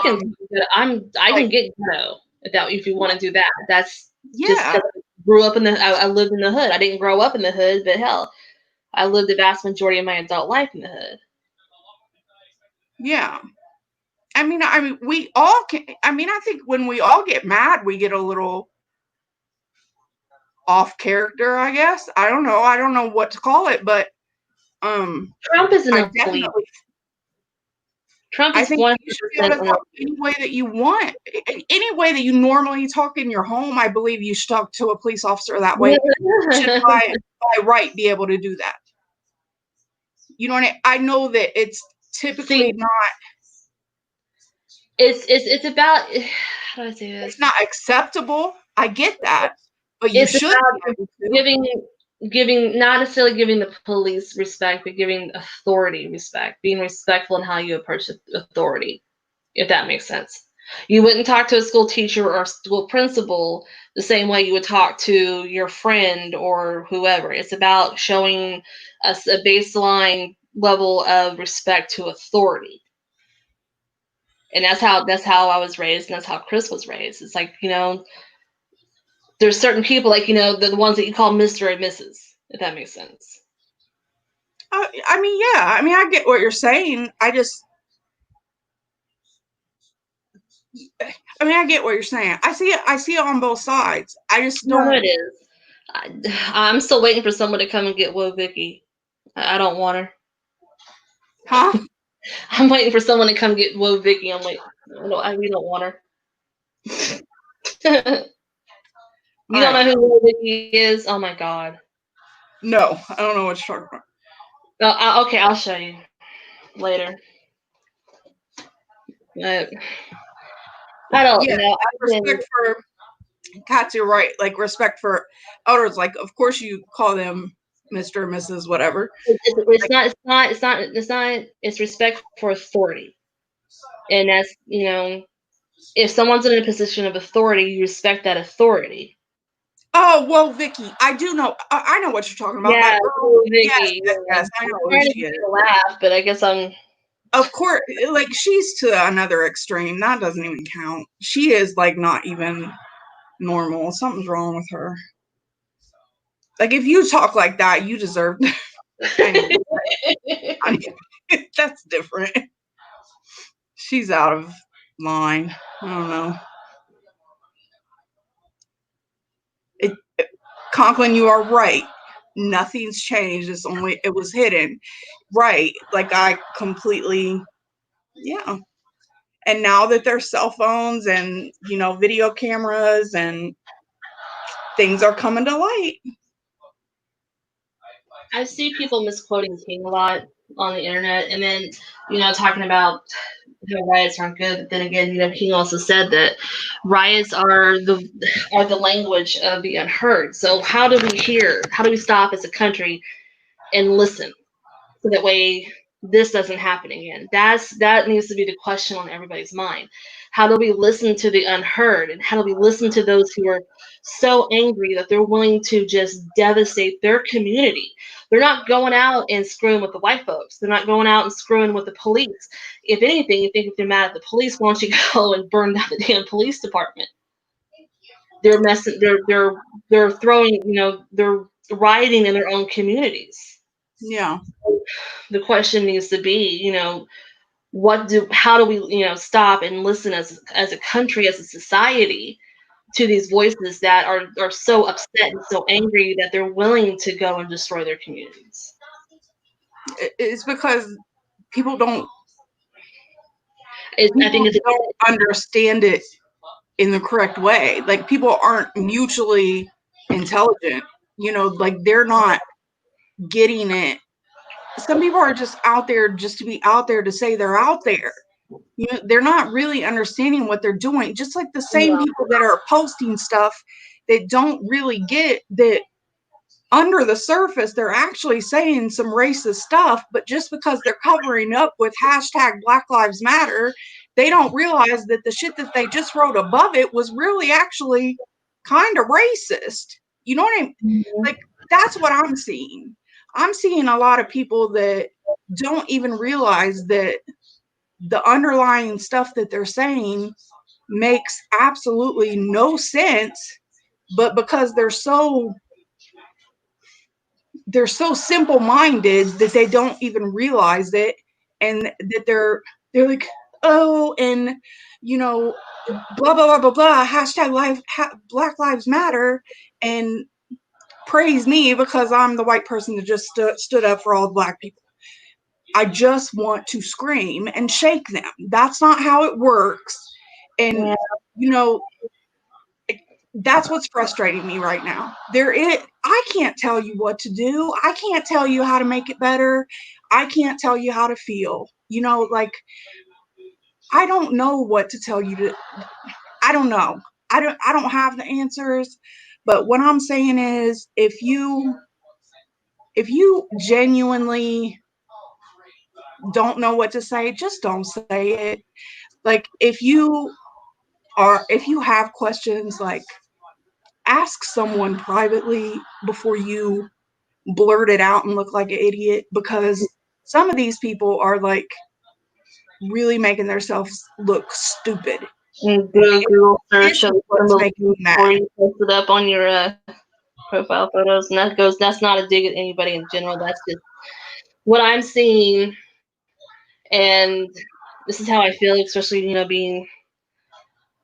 can get ghetto if you want to do that. That's just because I grew up I lived in the hood. I didn't grow up in the hood, but hell, I lived the vast majority of my adult life in the hood. Yeah. I mean, we all can. I mean, I think when we all get mad, we get a little off character, I guess. I don't know. I don't know what to call it, but Trump is an elite. Trump is one. You should be able to talk any way that you want, any way that you normally talk in your home. I believe you should talk to a police officer that way. You should by right be able to do that. You know what I know that it's typically not. It's about, how do I say this? It's not acceptable. I get that, but you should giving not necessarily giving the police respect, but giving authority respect, being respectful in how you approach authority, if that makes sense. You wouldn't talk to a school teacher or school principal the same way you would talk to your friend or whoever. It's about showing us a baseline level of respect to authority. And that's how I was raised, and that's how Chris was raised. It's like, there's certain people, like, the ones that you call Mr. and Mrs., if that makes sense. I mean, yeah. I mean, I get what you're saying. I get what you're saying. I see it on both sides. I just don't. No, it is. I'm still waiting for someone to come and get Woe Vicky. I don't want her. Huh? I'm waiting for someone to come get Woe Vicky. I'm like, we don't want her. You don't know who Woe Vicky is? Oh my God. No, I don't know what you're talking about. Okay, I'll show you later. I don't know. Respect for Katya, right? Like respect for elders. Like, of course, you call them Mr. and Mrs. whatever. It's respect for authority, and that's if someone's in a position of authority, you respect that authority. Oh, well, Vicky, I do know. I know what you're talking about. Yeah, Vicky. Yes, I know who she is. Laugh, but I guess I'm. Of course, like she's to another extreme. That doesn't even count. She is like not even normal. Something's wrong with her. Like if you talk like that, you deserve. I mean, that's different. She's out of line. I don't know. Conklin, you are right. nothing's changed. It was hidden. Right. Like I completely, yeah. And now that there's cell phones and, video cameras and things are coming to light. I see people misquoting King a lot on the internet, and then talking about how riots aren't good. But then again, King also said that riots are the language of the unheard. So how do we hear? How do we stop as a country and listen, so that way this doesn't happen again? That needs to be the question on everybody's mind. How do we listen to the unheard, and how do we listen to those who are so angry that they're willing to just devastate their community? They're not going out and screwing with the white folks. They're not going out and screwing with the police. If anything, you think if they're mad at the police, why don't you go and burn down the damn police department? They're messing. They're throwing. They're rioting in their own communities. Yeah. The question needs to be, how do we, stop and listen as a country, as a society, to these voices that are so upset and so angry that they're willing to go and destroy their communities? It's because people don't. I think it's don't understand it in the correct way. Like people aren't mutually intelligent. Like they're not getting it. Some people are just out there just to be out there to say they're out there. They're not really understanding what they're doing. Just like the same people that are posting stuff that don't really get that under the surface, they're actually saying some racist stuff, but just because they're covering up with hashtag Black Lives Matter, they don't realize that the shit that they just wrote above it was really actually kind of racist. You know what I mean? Like, that's what I'm seeing. I'm seeing a lot of people that don't even realize that the underlying stuff that they're saying makes absolutely no sense, but because they're so simple-minded that they don't even realize it, and that they're like, oh, and blah blah blah blah blah, hashtag Black Lives Matter, and praise me because I'm the white person that just stood up for all the Black people. I just want to scream and shake them. That's not how it works. And that's what's frustrating me right now. I can't tell you what to do. I can't tell you how to make it better. I can't tell you how to feel. Like, I don't know what to tell you I don't know. I don't have the answers. But what I'm saying is, if you genuinely don't know what to say, just don't say it. Like, if you have questions, like, ask someone privately before you blurt it out and look like an idiot, because some of these people are like really making themselves look stupid. Google search of what's making you mad. Before you post it up on your profile photos, and that's not a dig at anybody in general. That's just what I'm seeing, and this is how I feel, especially being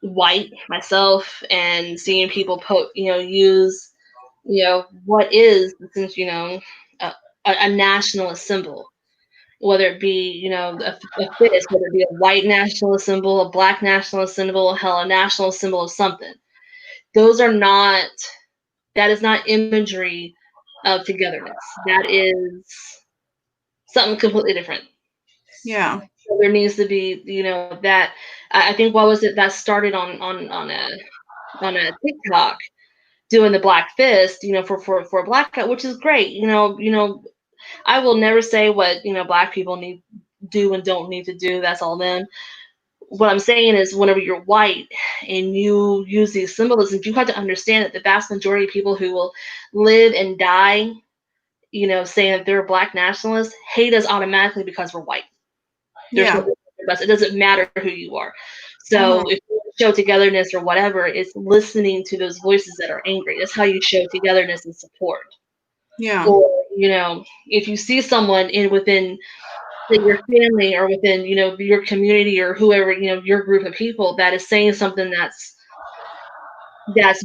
white myself and seeing people use what is, since a nationalist symbol, whether it be a fist, whether it be a white nationalist symbol, a Black nationalist symbol, hell, a national symbol of something. That is not imagery of togetherness. That is something completely different. Yeah. So there needs to be, that. I think, what was it that started on a TikTok, doing the Black fist, for a Black guy, which is great. I will never say what Black people do and don't need to do. That's all them. What I'm saying is, whenever you're white and you use these symbolisms, you have to understand that the vast majority of people who will live and die, saying that they're a Black nationalist, hate us automatically because we're white. It doesn't matter who you are. So if you show togetherness or whatever, it's listening to those voices that are angry. That's how you show togetherness and support. Yeah. Or, if you see someone within your family or within, your community or whoever, your group of people that is saying something that's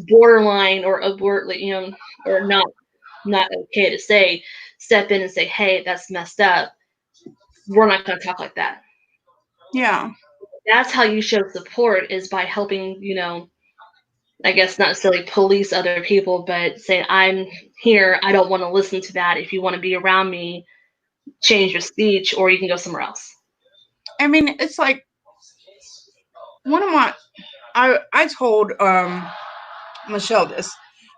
borderline or overtly, or not not okay to say, step in and say, hey, that's messed up. We're not going to talk like that. Yeah. That's how you show support, is by helping, I guess not necessarily police other people, but say, I'm here. I don't want to listen to that. If you want to be around me, change your speech, or you can go somewhere else. I mean, it's like I told Michelle this.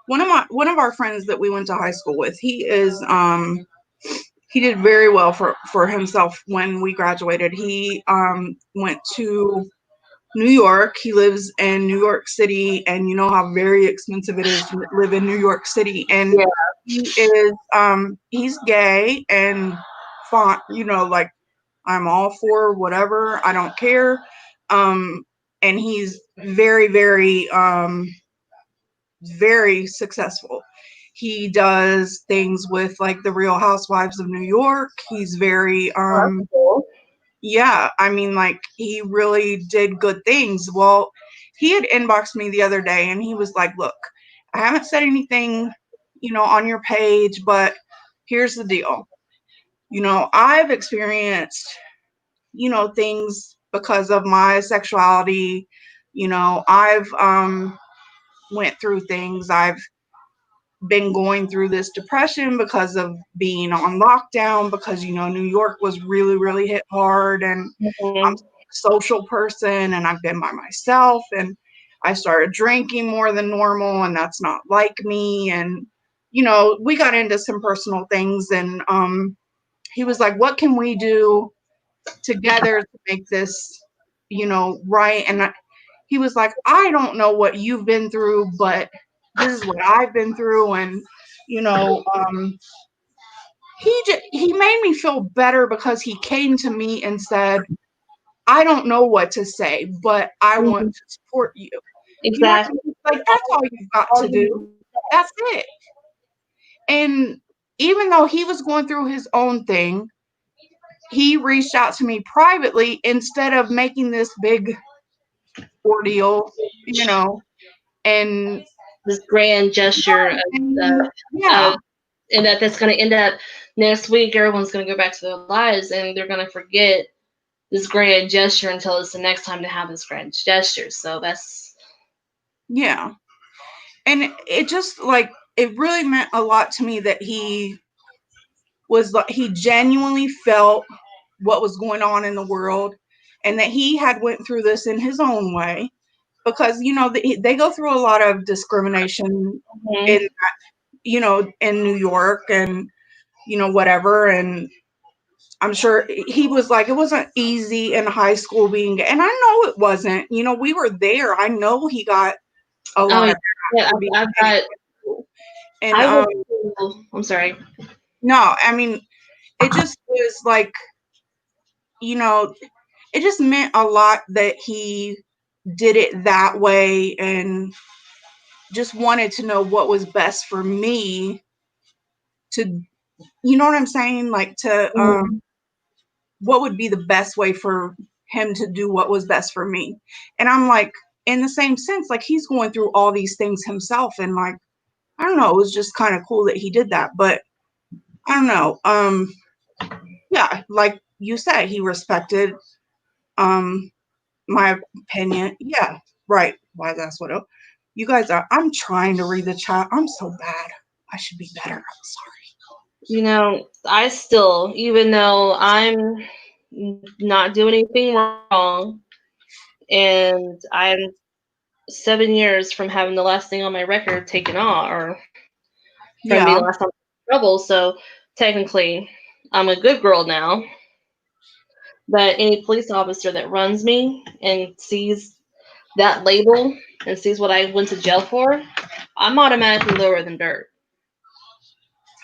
One of our friends that we went to high school with, he did very well for himself when we graduated. He went to New York. He lives in New York City, and you know how very expensive it is to live in New York City. And Yeah. he is he's gay and fine, like, I'm all for whatever. I don't care. And he's very, very very successful. He does things with like the Real Housewives of New York. He's very Cool. yeah, I mean, like, he really did good things. Well, he had inboxed me the other day and he was like, look, I haven't said anything, on your page, but here's the deal. I've experienced, things because of my sexuality. I've went through things. I've been going through this depression because of being on lockdown, because New York was really, really hit hard, and I'm a social person, and I've been by myself, and I started drinking more than normal, and that's not like me. And we got into some personal things, and he was like, what can we do together to make this right? And he was like, I don't know what you've been through, but this is what I've been through. And he made me feel better, because he came to me and said, I don't know what to say, but I want to support you. Exactly. Like, that's all you've got to do. That's it. And even though he was going through his own thing, he reached out to me privately instead of making this big ordeal, and This grand gesture yeah. and that's going to end up next week. Everyone's going to go back to their lives, and they're going to forget this grand gesture until it's the next time to have this grand gesture. So that's Yeah. And it just, like, it really meant a lot to me that he genuinely felt what was going on in the world, and that he had went through this in his own way, because they go through a lot of discrimination in in New York, and whatever. And I'm sure he was like, it wasn't easy in high school being gay. And I know it wasn't. We were there. I know he got a lot of yeah. I've got. and I'm sorry. No, I mean, it just was like, it just meant a lot that he did it that way, and just wanted to know what was best for me to, you know what I'm saying? Like, to, what would be the best way for him to do what was best for me. And I'm like, in the same sense, like, he's going through all these things himself, and like, I don't know, it was just kind of cool that he did that. But I don't know. Yeah, like you said, he respected my opinion. Yeah, right. Why, that's what you guys are. I'm trying to read the chat. I'm so bad. I should be better. I'm sorry. I still, even though I'm not doing anything wrong, and I'm 7 years from having the last thing on my record taken off, or from being last time in trouble. So technically, I'm a good girl now. But any police officer that runs me and sees that label and sees what I went to jail for, I'm automatically lower than dirt.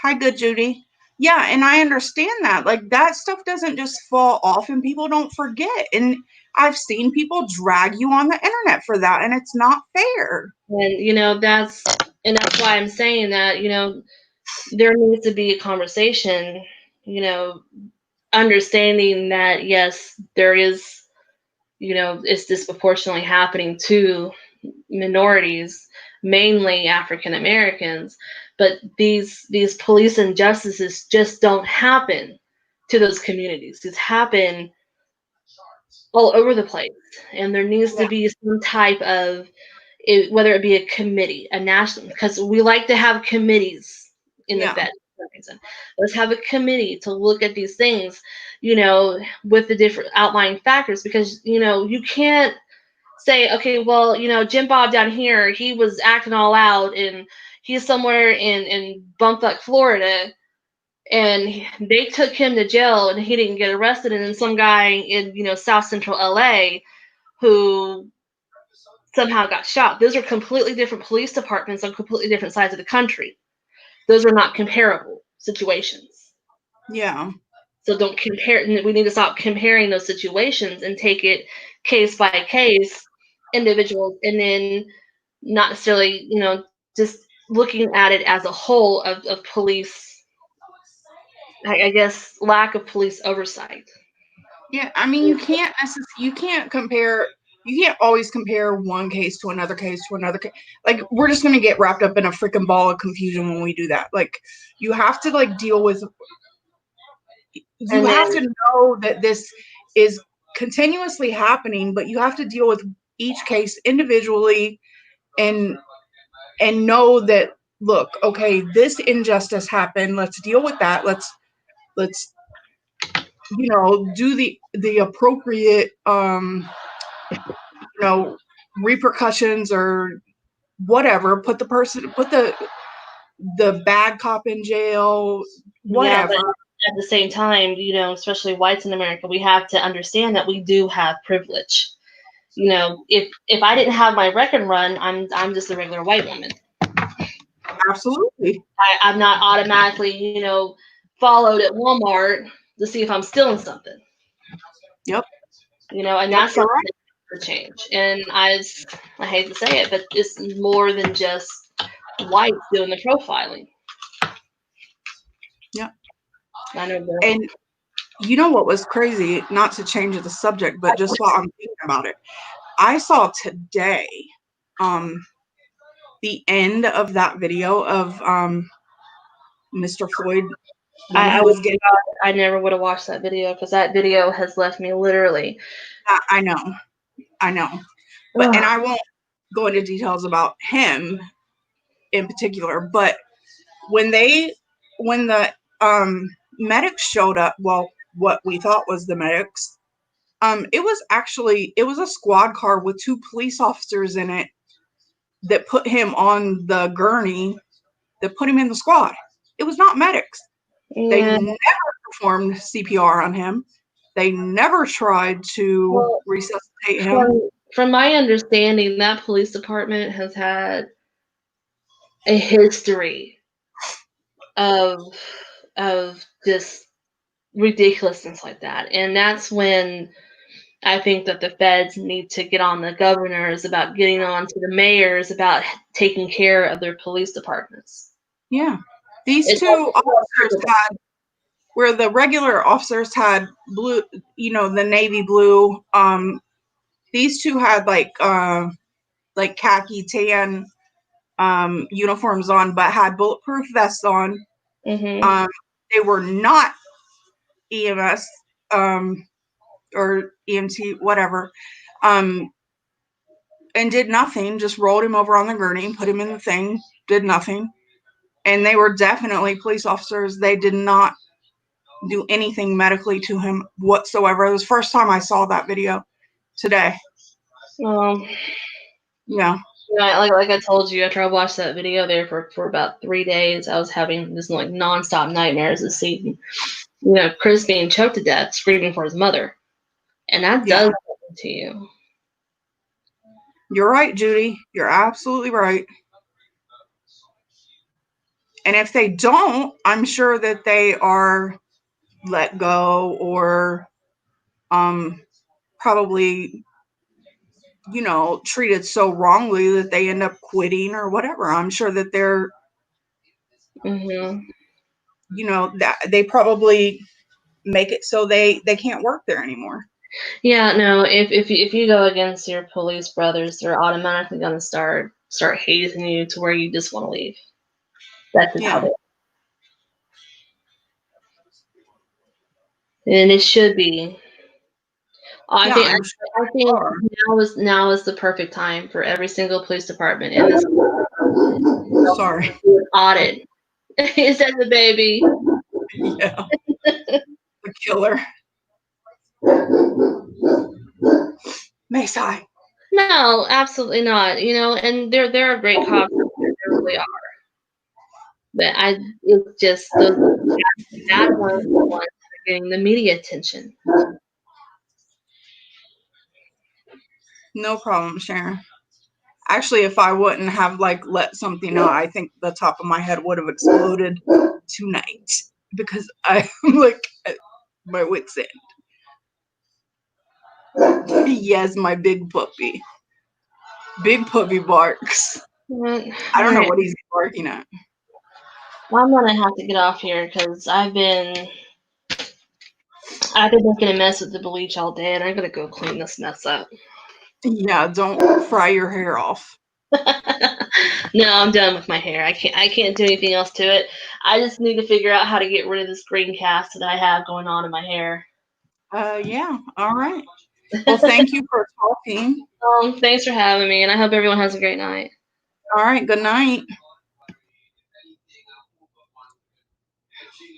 Hi, good Judy. Yeah, and I understand that. Like, that stuff doesn't just fall off, and people don't forget. And I've seen people drag you on the internet for that, and it's not fair. And that's why I'm saying that, there needs to be a conversation, understanding that, yes, there is, it's disproportionately happening to minorities, mainly African Americans, but these police injustices just don't happen to those communities. These happen all over the place, and there needs to Yeah. be some type of whether it be a committee, a national, because we like to have committees in the Yeah. Fed. For some reason. Let's have a committee to look at these things, with the different outlying factors, because you can't say, okay, well, Jim Bob down here, he was acting all out, and he's somewhere in Bumfuck, Florida, and they took him to jail, and he didn't get arrested, and then some guy in South Central LA who somehow got shot. Those are completely different police departments on completely different sides of the country. Those are not comparable situations. Yeah. So don't compare. We need to stop comparing those situations and take it case by case, individuals, and then not necessarily, just looking at it as a whole of police, I guess, lack of police oversight. Yeah, I mean, you can't compare. You can't always compare one case to another case to another case. Like, we're just gonna get wrapped up in a freaking ball of confusion when we do that. Like, you have to deal with. You And have then, to know that this is continuously happening, but you have to deal with each case individually, and know that, look, okay, this injustice happened. Let's deal with that. Let's do the appropriate repercussions or whatever. Put the bad cop in jail, yeah, but whatever. at the same time, especially whites in America, we have to understand that we do have privilege. If I didn't have my record run, I'm just a regular white woman. Absolutely. I'm not automatically, followed at Walmart to see if I'm stealing something. Yep. And that's something that to change. And I hate to say it, but it's more than just whites doing the profiling. Yep. I know. And you know what was crazy? Not to change the subject, but just while I'm thinking about it, I saw today the end of that video of Mr. Floyd. I never would have watched that video, because that video has left me literally. I know, but and I won't go into details about him in particular, but when the medics showed up, well, what we thought was the medics, it was a squad car with 2 police officers in it that put him on the gurney, that put him in the squad. It was not medics. Yeah. They never performed CPR on him. They never tried to resuscitate him. From my understanding, that police department has had a history of just ridiculousness like that, and that's when I think that the feds need to get on the governors about getting on to the mayors about taking care of their police departments. Yeah, these 2 officers had, where the regular officers had blue, the navy blue. These 2 had like khaki tan uniforms on, but had bulletproof vests on. Mm-hmm. They were not EMS or EMT, whatever, and did nothing. Just rolled him over on the gurney, put him in the thing, did nothing. And they were definitely police officers. They did not do anything medically to him whatsoever. It was the first time I saw that video today. Yeah. Like I told you, after I watched that video there for about 3 days, I was having this nonstop nightmares of seeing, Chris being choked to death, screaming for his mother, and that does something to you. You're right, Judy. You're absolutely right. And if they don't, I'm sure that they are let go, or probably treated so wrongly that they end up quitting or whatever. I'm sure that they're that they probably make it so they can't work there anymore. Yeah, no, if you go against your police brothers, they're automatically going to start start hazing you to where you just want to leave. That's just how Yeah. And it should be. I Yeah, think I'm sure I they think are. now is the perfect time for every single police department in this Sorry. audit. Is that the baby? Yeah. The killer. Masai. No, absolutely not. You know, and there are great cops. There really are. But it's just those bad ones are the ones that are getting the media attention. No problem, Sharon. Actually, if I wouldn't have like let something out, I think the top of my head would have exploded tonight because I'm like at my wit's end. Yes, my big puppy. Big puppy barks. I don't know Alright, what he's barking at. I'm gonna have to get off here because I've been making a mess with the bleach all day, and I gotta go clean this mess up. Yeah, don't fry your hair off. No, I'm done with my hair. I can't do anything else to it. I just need to figure out how to get rid of this green cast that I have going on in my hair. Yeah, all right. Well, thank you for talking. Thanks for having me, and I hope everyone has a great night. All right, good night.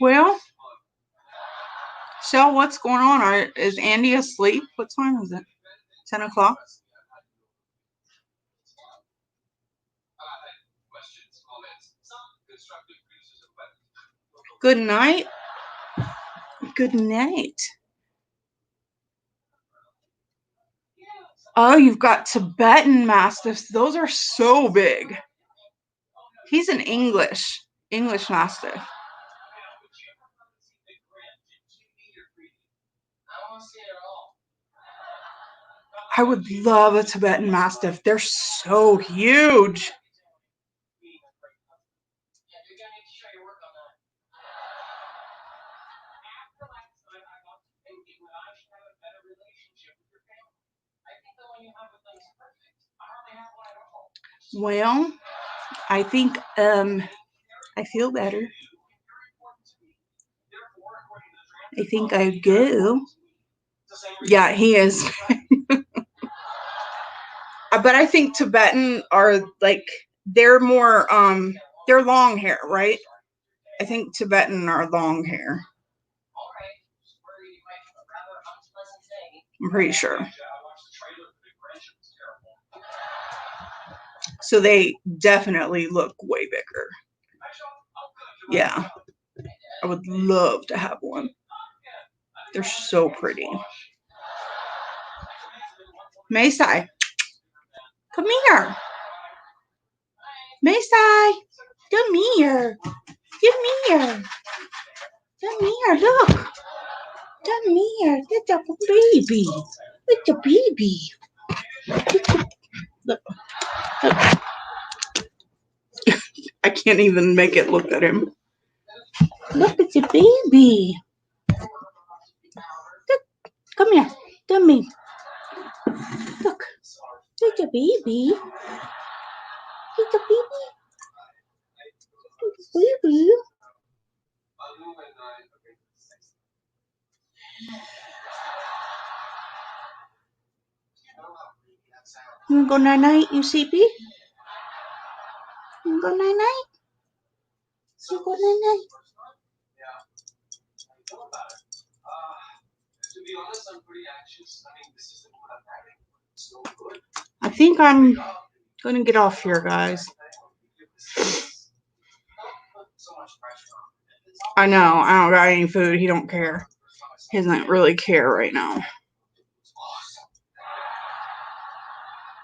Well, so what's going on? Is Andy asleep? What time is it? 10 o'clock? Good night. Good night. Oh, you've got Tibetan Mastiffs. Those are so big. He's an English Mastiff. I would love a Tibetan Mastiff. They're so huge. Well, I think I feel better. I think I go. Yeah, he is. But I think Tibetan are like they're more they're long hair, right? I think Tibetan are long hair. I'm pretty sure. So they definitely look way bigger. Yeah. I would love to have one. They're so pretty. Masai, come here. Masai, come here. Come here. Come here, look. Come here. It's a baby. It's a baby. Look. I can't even make it look at him. Look, it's a baby. Look. Come here. Come here. Look. It's a baby. It's a baby. It's a baby. You wanna go night night, you sleepy? You wanna go night night? You go night night. I think I'm gonna get off here, guys. I know, I don't got any food. He don't care. He doesn't really care right now.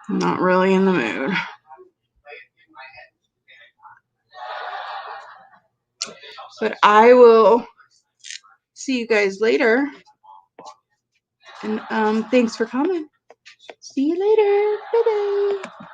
I'm not really in the mood. But I will see you guys later. And thanks for coming. See you later. Bye-bye.